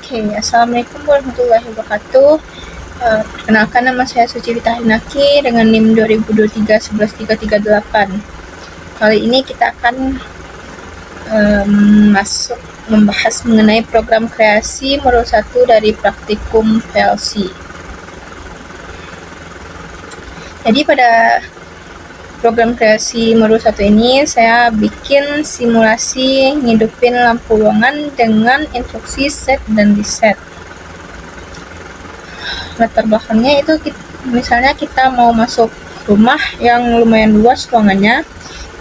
Assalamualaikum warahmatullahi wabarakatuh. Perkenalkan, nama saya Sucipita Hinaki dengan NIM 2023-11338. Kali ini kita akan membahas mengenai program kreasi modul 1 dari praktikum PLC. Jadi pada program kreasi modul 1 ini saya bikin simulasi ngidupin lampu ruangan dengan instruksi set dan reset. Latar belakangnya itu misalnya kita mau masuk rumah yang lumayan luas ruangannya,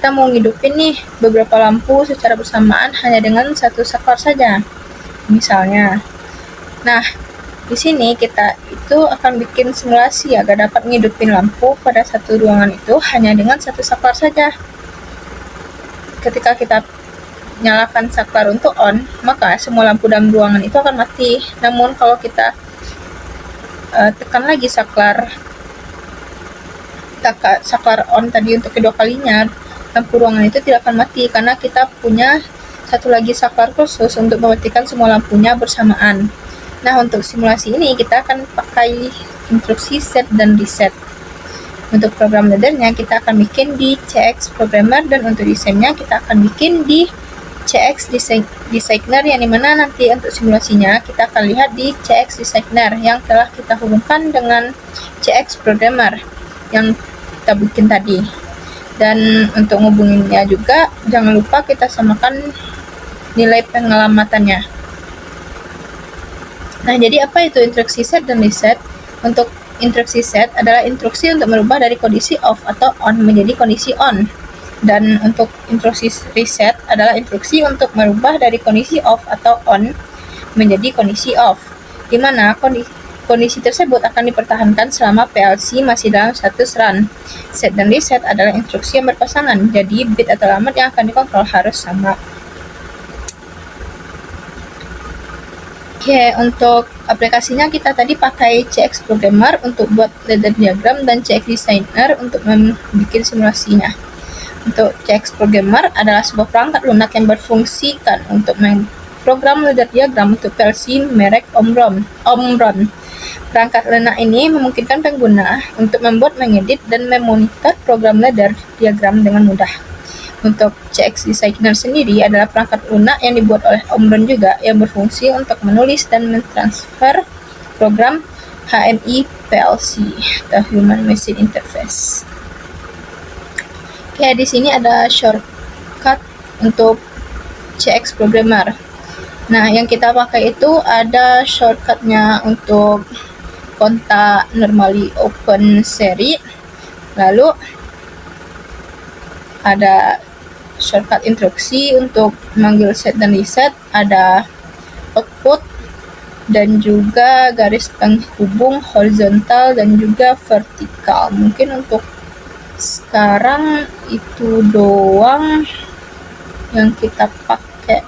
kita mau ngidupin nih beberapa lampu secara bersamaan hanya dengan satu saklar saja misalnya. Nah, di sini kita itu akan bikin simulasi agar dapat ngidupin lampu pada satu ruangan itu hanya dengan satu saklar saja. Ketika kita nyalakan saklar untuk on, maka semua lampu dalam ruangan itu akan mati. Namun kalau kita tekan lagi saklar on tadi untuk kedua kalinya, lampu ruangan itu tidak akan mati karena kita punya satu lagi saklar khusus untuk mematikan semua lampunya bersamaan. Nah, untuk simulasi ini kita akan pakai instruksi set dan reset. Untuk program laddernya kita akan bikin di CX Programmer, dan untuk desainnya kita akan bikin di CX Designer, yang dimana nanti untuk simulasinya kita akan lihat di CX Designer yang telah kita hubungkan dengan CX Programmer yang kita bikin tadi. Dan untuk ngubunginnya juga jangan lupa kita samakan nilai pengelamatannya. Nah, jadi apa itu instruksi set dan reset? Untuk instruksi set adalah instruksi untuk merubah dari kondisi off atau on menjadi kondisi on. Dan untuk instruksi reset adalah instruksi untuk merubah dari kondisi off atau on menjadi kondisi off, di mana kondisi tersebut akan dipertahankan selama PLC masih dalam status run. Set dan reset adalah instruksi yang berpasangan, jadi bit atau alamat yang akan dikontrol harus sama. Untuk aplikasinya kita tadi pakai CX Programmer untuk buat ladder diagram dan CX Designer untuk membuat simulasinya. Untuk CX Programmer adalah sebuah perangkat lunak yang berfungsikan untuk memprogram ladder diagram untuk PLC merek Omron. Perangkat lunak ini memungkinkan pengguna untuk membuat, mengedit, dan memonitor program ladder diagram dengan mudah. Untuk CX Designer sendiri adalah perangkat lunak yang dibuat oleh Omron juga, yang berfungsi untuk menulis dan mentransfer program HMI PLC atau Human Machine Interface. Di sini ada shortcut untuk CX Programmer. Nah, yang kita pakai itu ada shortcutnya untuk kontak normally open seri, lalu ada shortcut instruksi untuk manggil set dan reset, ada output, dan juga garis penghubung horizontal dan juga vertikal. Mungkin untuk sekarang itu doang yang kita pakai.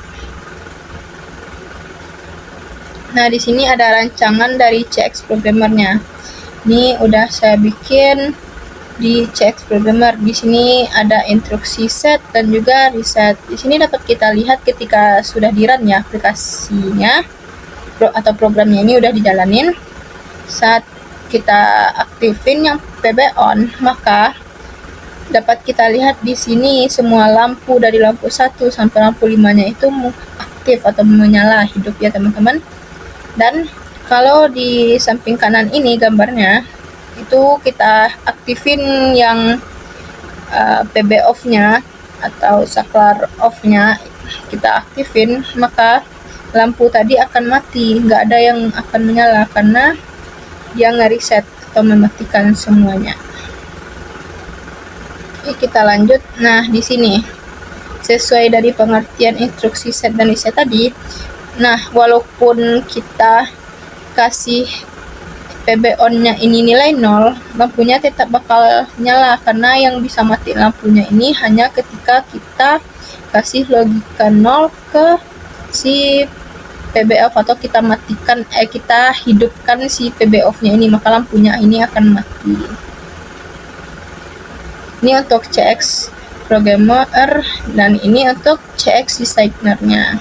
Nah, di sini ada rancangan dari CX Programmer-nya. Ini udah saya bikin di CX Programmer. Di sini ada instruksi set dan juga reset. Di sini dapat kita lihat ketika sudah di run ya aplikasinya atau programnya ini udah dijalanin. Saat kita aktifin yang PB on, maka dapat kita lihat di sini semua lampu dari lampu 1 sampai lampu 5-nya itu aktif atau menyala, hidup ya teman-teman. Dan kalau di samping kanan ini gambarnya itu kita aktifin yang PB off-nya atau saklar off-nya kita aktifin, maka lampu tadi akan mati, nggak ada yang akan menyala karena dia nge-reset atau mematikan semuanya. Kita lanjut. Nah, di sini sesuai dari pengertian instruksi set dan reset tadi, nah walaupun kita kasih PB on-nya ini nilai 0, lampunya tetap bakal nyala karena yang bisa mati lampunya ini hanya ketika kita kasih logika 0 ke si PB off atau kita hidupkan si PB off-nya ini, maka lampunya ini akan mati. Ini untuk CX Programmer dan ini untuk CX Designer-nya.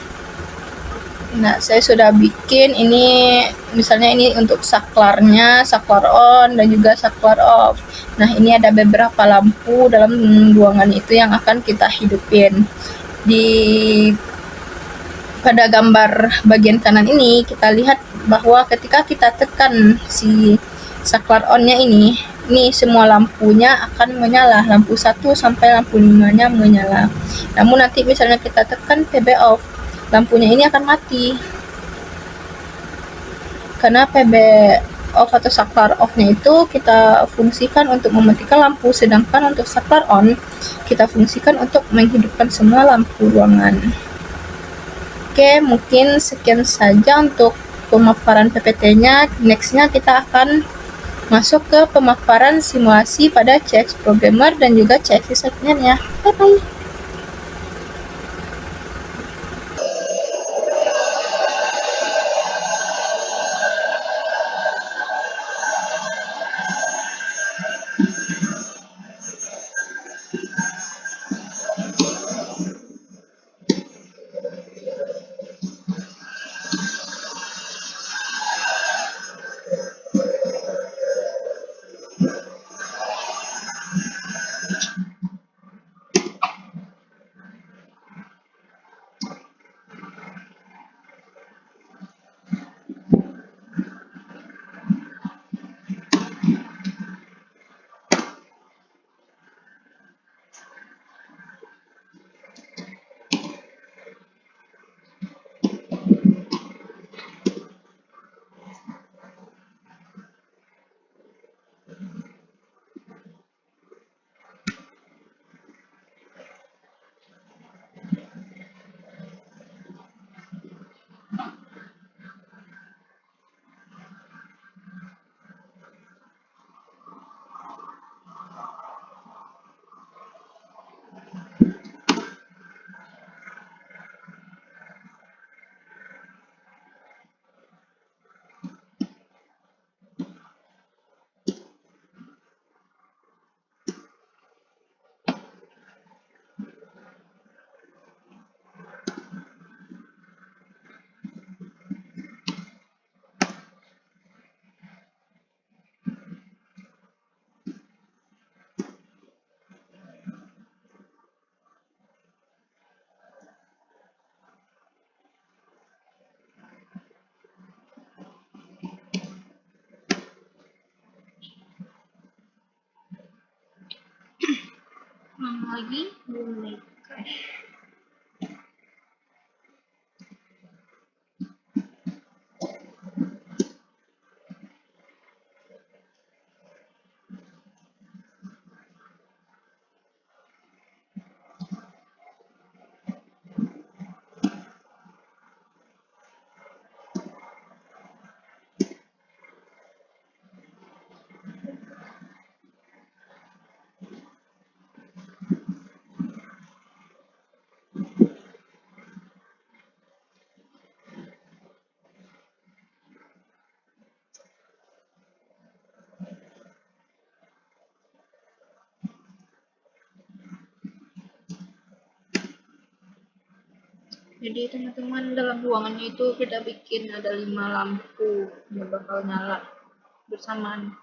Nah, saya sudah bikin ini, misalnya ini untuk saklarnya, saklar on dan juga saklar off. Nah, ini ada beberapa lampu dalam ruangan itu yang akan kita hidupin. Pada gambar bagian kanan ini kita lihat bahwa ketika kita tekan si saklar on-nya ini semua lampunya akan menyala, lampu 1 sampai lampu 5-nya menyala. Namun nanti misalnya kita tekan PB off, lampunya ini akan mati. Karena PB off atau saklar off-nya itu kita fungsikan untuk mematikan lampu, sedangkan untuk saklar on kita fungsikan untuk menghidupkan semua lampu ruangan. Oke, mungkin sekian saja untuk pemaparan PPT-nya. Next-nya kita akan masuk ke pemaparan simulasi pada CX Programmer dan juga CX Designer-nya. Bye-bye. Lagi mulai crash. Jadi teman-teman, dalam ruangannya itu kita bikin ada 5 lampu yang bakal nyala bersamaan.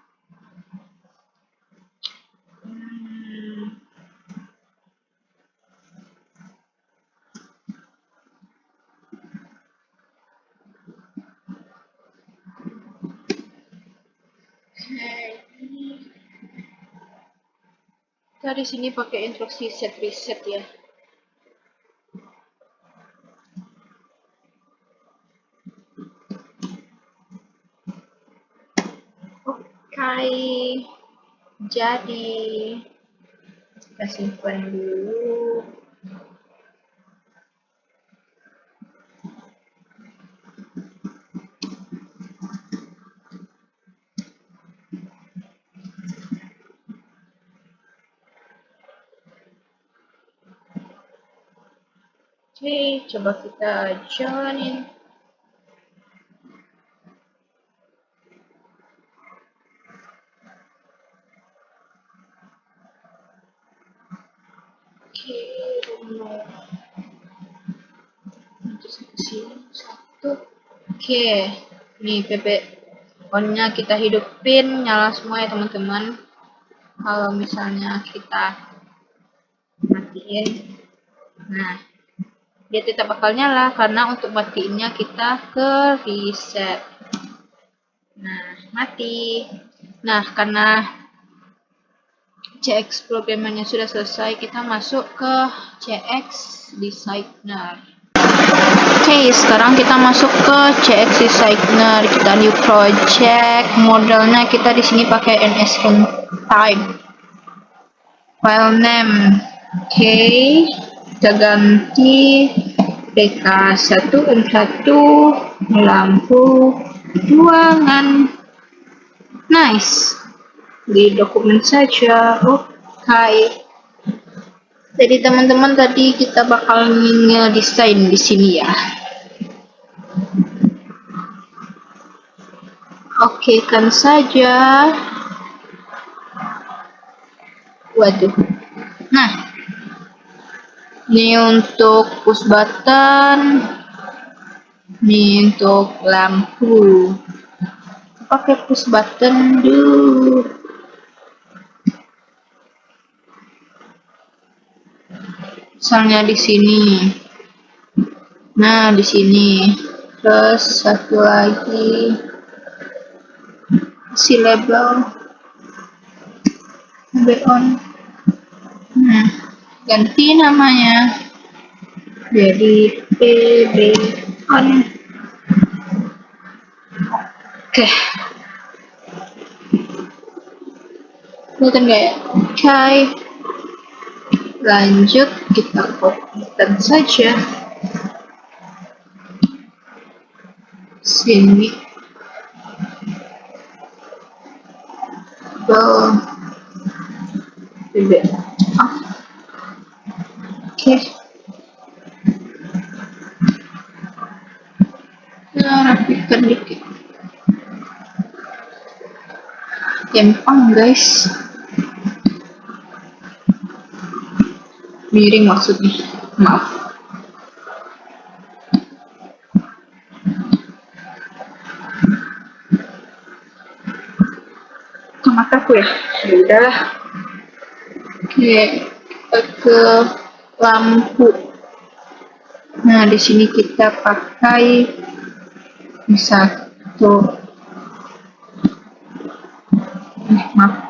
Kita di sini pakai instruksi set reset ya. Oke, jadi kita simpan dulu. Oke, coba kita jalanin. Oke, nomor sini 1. Oke, nih PP on-nya kita hidupin, nyala semua ya teman-teman. Kalau misalnya kita matiin, nah dia tetap bakal nyala karena untuk matiinnya kita ke reset. Nah, mati. Nah, karena CX programmernya sudah selesai, kita masuk ke CX Designer. Oke, sekarang kita masuk ke CX Designer. Kita new project. Modelnya kita di sini pakai NS type. File name. Oke, kita ganti PK1 lampu ruangan. Nice. Di dokumen saja. Oke. Jadi teman-teman tadi kita bakal ngedesain di sini ya. Oke kan saja. Waduh. Nah, ini untuk push button. Ini untuk lampu. Pakai push button dulu. Misalnya di sini. Nah, di sini. Terus satu lagi si label on. Nah, ganti namanya jadi PB on. Oke. Kelihatan nggak ya? Oke. Lanjut kita kopikan saja sini ke BB. Oke. Nah, rapikan dikit. Gampang guys. Miring maksudnya. Maaf. Ke mataku ya. Ya udahlah. Oke, ke lampu. Nah, di sini kita pakai satu. Maaf.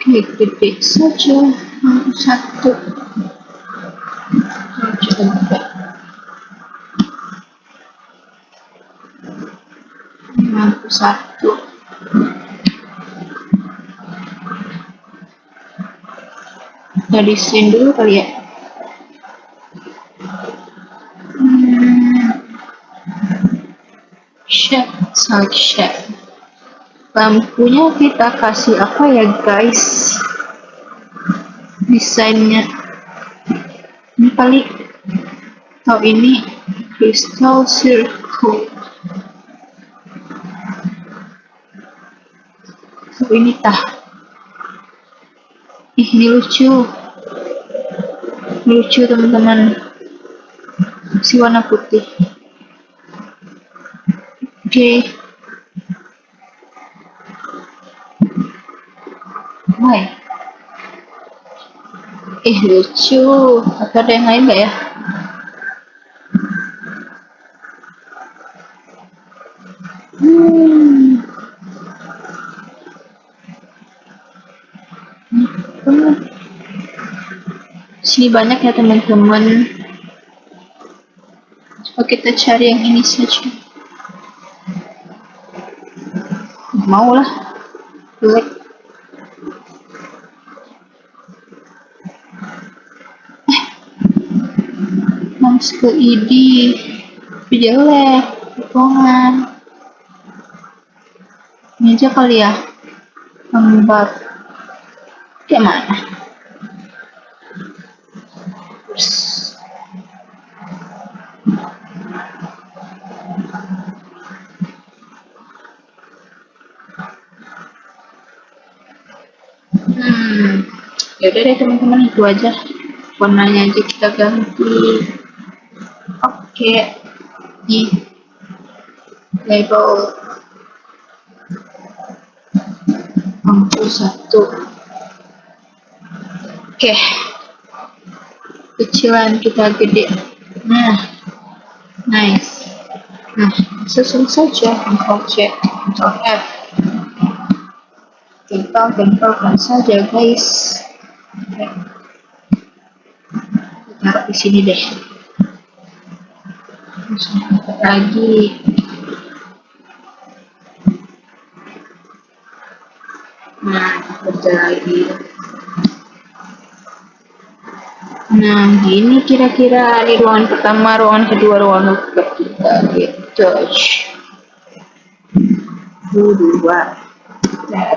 Oke, titik saja. Satu. Coba. Lampu satu. Kita desain dulu kali ya. Shape. Lampunya kita kasih apa ya guys? Desainnya ini kali. Atau ini crystal circle. Atau ini tah. Ini lucu. Lucu teman-teman. Si warna putih. Oke. Hai. Lucu. Atau ada yang lain nggak ya? Sini banyak ya teman-teman. Coba kita cari yang ini saja. Mau lah. Jelek. Mouse ke ID. Jelek. Potongan. Ini aja kali ya. Gambar. Kayak mana? Ya udah deh teman-teman, itu aja. warnanya aja kita ganti. Oke, nih label lampu 1. Oke, kecilan kita gede. Nah, nice. Nah, susun saja Ctrl C, Ctrl F. Tempel saja guys. Taruh di sini deh. Terus lagi. Nah, kerja lagi. Nah, gini kira-kira di ruangan pertama, ruangan kedua, ruangan ketiga gitu. Dua. Ya.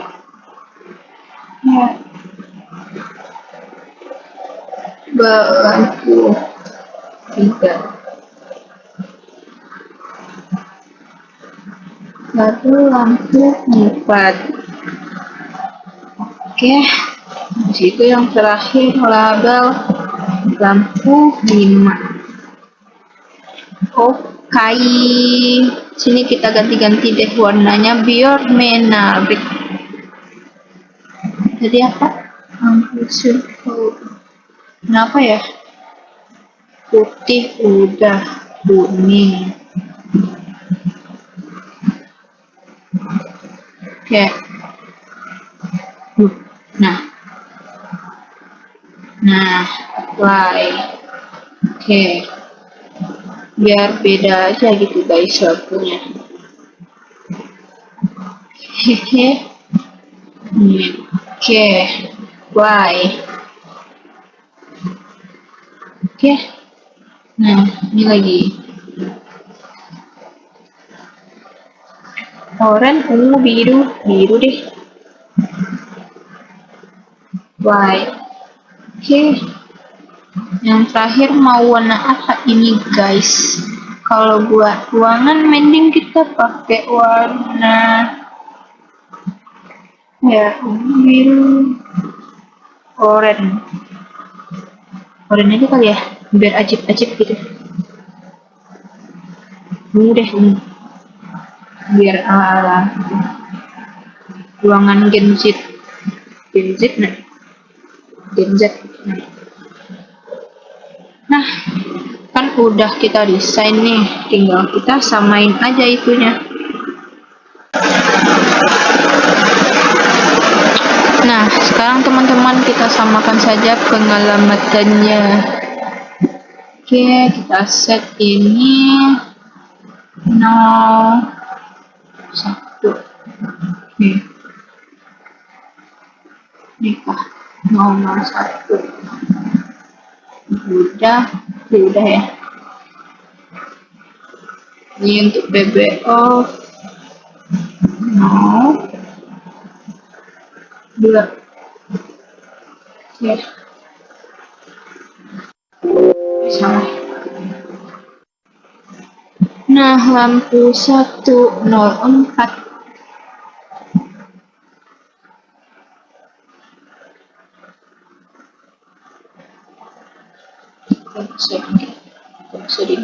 Lampu 3. Lalu lampu 4. Oke, di situ yang terakhir label lampu 5. Oke, sini kita ganti-ganti deh warnanya biar menarik. Jadi apa? Lampu circle. Kenapa ya? Putih udah, kuning. Oke. Nah, apply. Oke. Biar beda aja gitu guys lampunya. Hehe. Oke. Why? Oke. Nah, ini lagi. Oranye, ungu, biru deh. White. Oke. Yang terakhir mau warna apa ini guys? Kalau buat ruangan mending kita pakai warna ya biru, oranye. Oranye aja kali ya, biar ajib-ajib gitu. Ungu deh, ungu. Biar ala-ala ruangan Gen Z. Nah, kan udah kita desain nih, tinggal kita samain aja itunya. Nah, sekarang teman-teman kita samakan saja pengalamatannya. Oke, kita set ini 0, 1. Oke. Ini kah 001. Udah ya. Ini untuk BBO 0, 2. Oke. Sama. Nah, lampu 104. Sedih.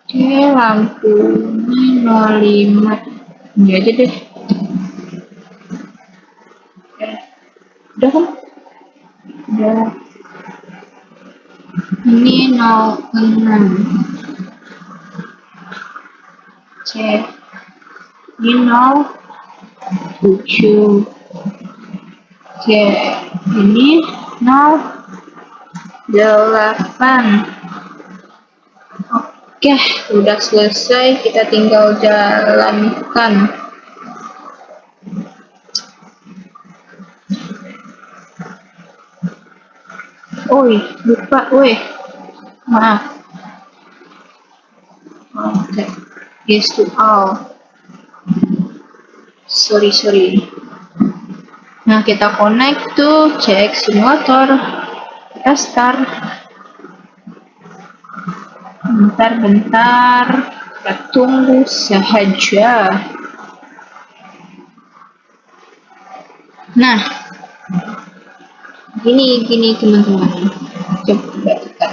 Oke, lampunya 05. Ini aja deh. Udah kan? Udah. Ini 06. Cek. Ini 07. Oke, ini 08. Oke, udah selesai, kita tinggal jalankan. Oi, lupa, maaf. Oke, yes to all. Sorry. Nah, kita connect tuh, cek simulator. Kita start. Bentar, kita tunggu saja. Nah, gini teman-teman. Coba kita.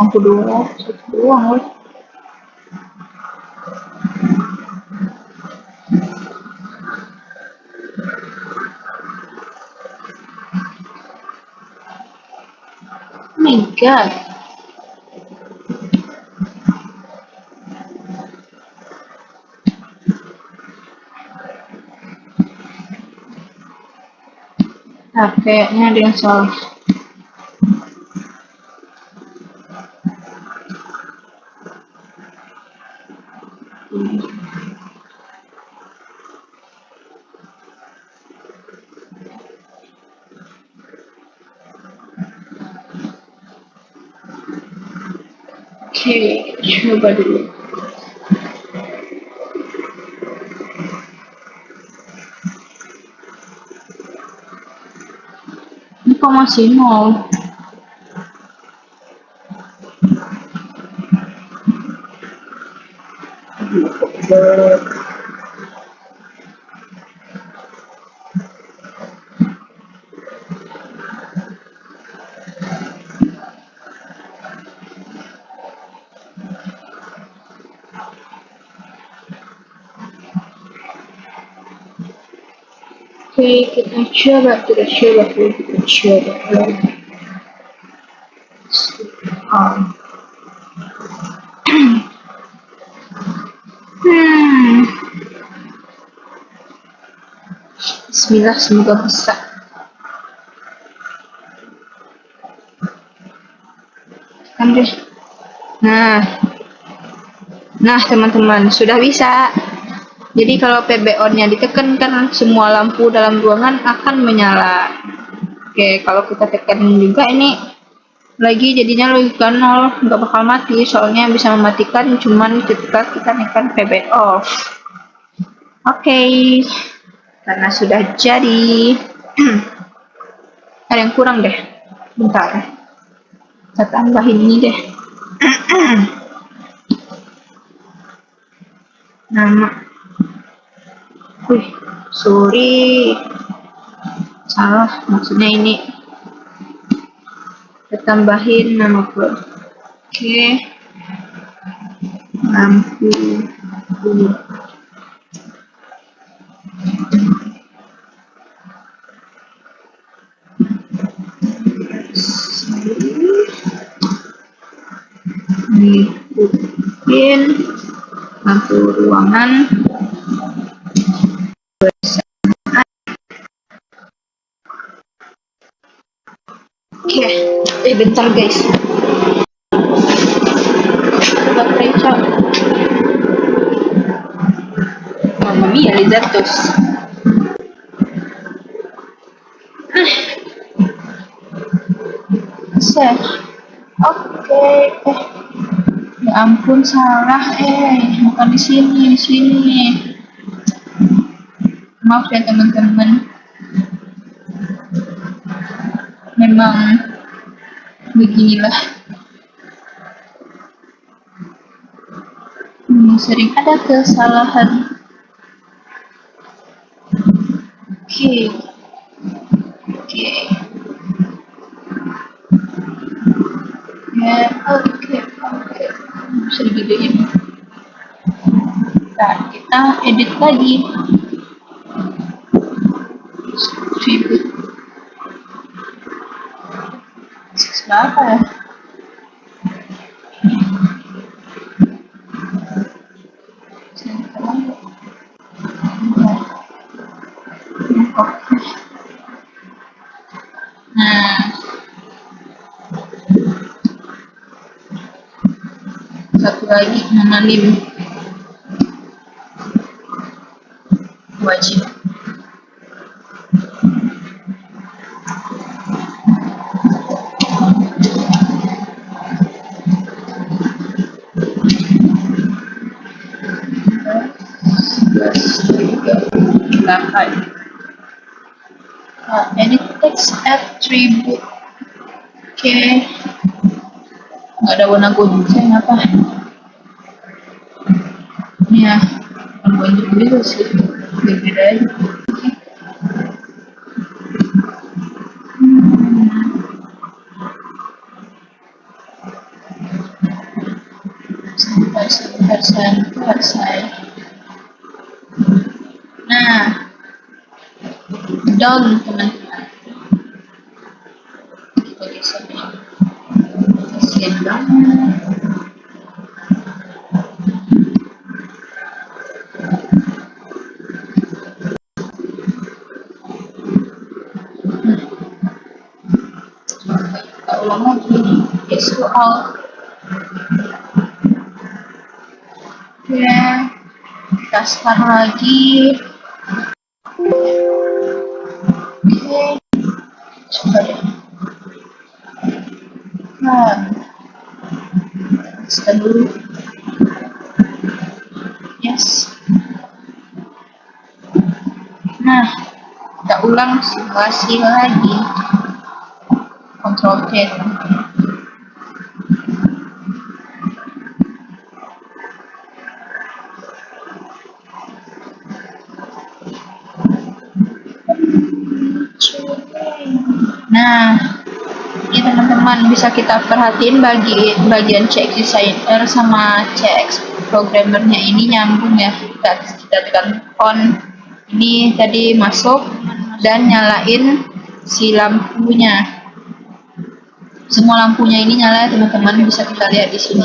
Aku doang, satu doang loh. Oh my god. Nah, kayaknya ada yang salah. Oke, coba dulu. Ini kok masih nol? Oke, kita coba lagi. Hmm. Bismillah, semoga bisa. Kan deh. Nah teman-teman, sudah bisa. Jadi kalau PBO-nya ditekan kan semua lampu dalam ruangan akan menyala. Oke, kalau kita tekan juga ini lagi jadinya logika nol, nggak bakal mati soalnya bisa mematikan cuman ketika kita tekan PBO. Oke, karena sudah jadi. Ada yang kurang deh. Bentar, kita tambahin ini deh. Nama. Wih, sorry. Salah, maksudnya ini. Kita tambahin nama gue. Oke. Lampu. Hidupin lampu ruangan. Oke, bentar guys. Baterai cap. Mamma mia, Lizatos. Oke. Ya ampun, salah. Bukan di sini. Maaf ya teman-teman. Memang beginilah. Sering ada kesalahan. Oke. Ya, oke. Bisa digedein. Nah, kita edit lagi. Tribute. Berapa ya? Nah, satu lagi anonim wajib. Edit text attribute. Oke. Nggak ada warna kuning, saya apa? Ya, banyak juga sih, beda aja. Sebentar saya. Nah, down teman-teman. Kita bisa kasihan banget. Kita ulang lagi. Soal. Ya, kita start lagi. Oke, coba deh. Nah, kita dulu. Yes. Nah, kita ulang simulasi lagi. Ctrl T. Nah, ini teman-teman bisa kita perhatiin bagian CX designer sama CX programmernya ini nyambung ya. Kita tekan on, ini tadi masuk dan nyalain si lampunya. Semua lampunya ini nyala teman-teman, bisa kita lihat di sini.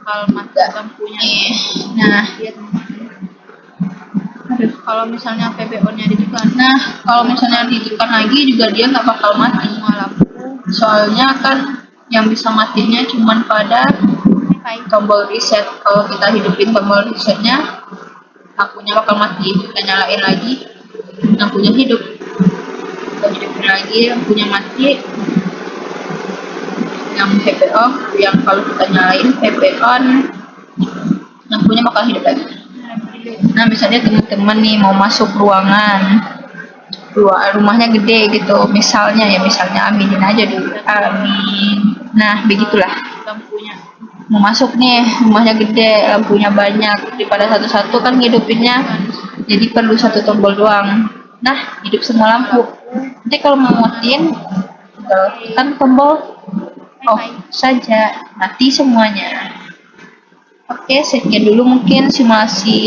Kalau mati lampunya. Nah, kalau misalnya PBO-nya ditekan, kalau misalnya ditekan lagi juga dia nggak bakal mati lampu. Soalnya kan yang bisa matinya cuman pada tombol reset. Kalau kita hidupin tombol resetnya, lampunya bakal mati. Kita nyalain lagi, lampunya hidup. Kita hidupin lagi, lampunya mati. Yang HP off, yang kalau kita nyalain HP on, lampunya bakal hidup lagi. Nah, misalnya teman-teman nih mau masuk ruangan, rumahnya gede gitu, misalnya aminin aja dulu, amin. Nah, begitulah lampunya. Mau masuk nih, rumahnya gede, lampunya banyak, daripada satu-satu kan ngidupinnya, jadi perlu satu tombol doang. Nah, hidup semua lampu. Nanti kalau mau matiin, tekan tombol off saja, mati semuanya. Oke, sekian dulu mungkin simulasi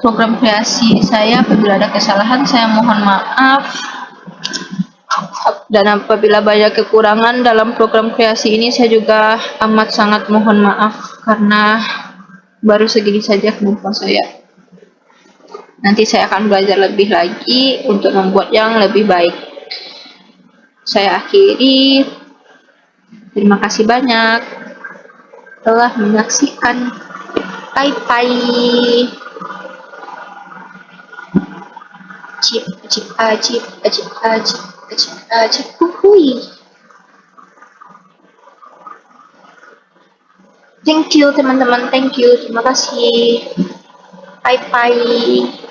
program kreasi saya. Apabila ada kesalahan, saya mohon maaf. Dan apabila banyak kekurangan dalam program kreasi ini, saya juga amat sangat mohon maaf karena baru segini saja kemampuan saya. Nanti saya akan belajar lebih lagi untuk membuat yang lebih baik. Saya akhiri. Terima kasih banyak telah menyaksikan. Bye bye. Cip cip acip acip acip acip acip kuhui. Thank you teman-teman, thank you, terima kasih. Bye bye.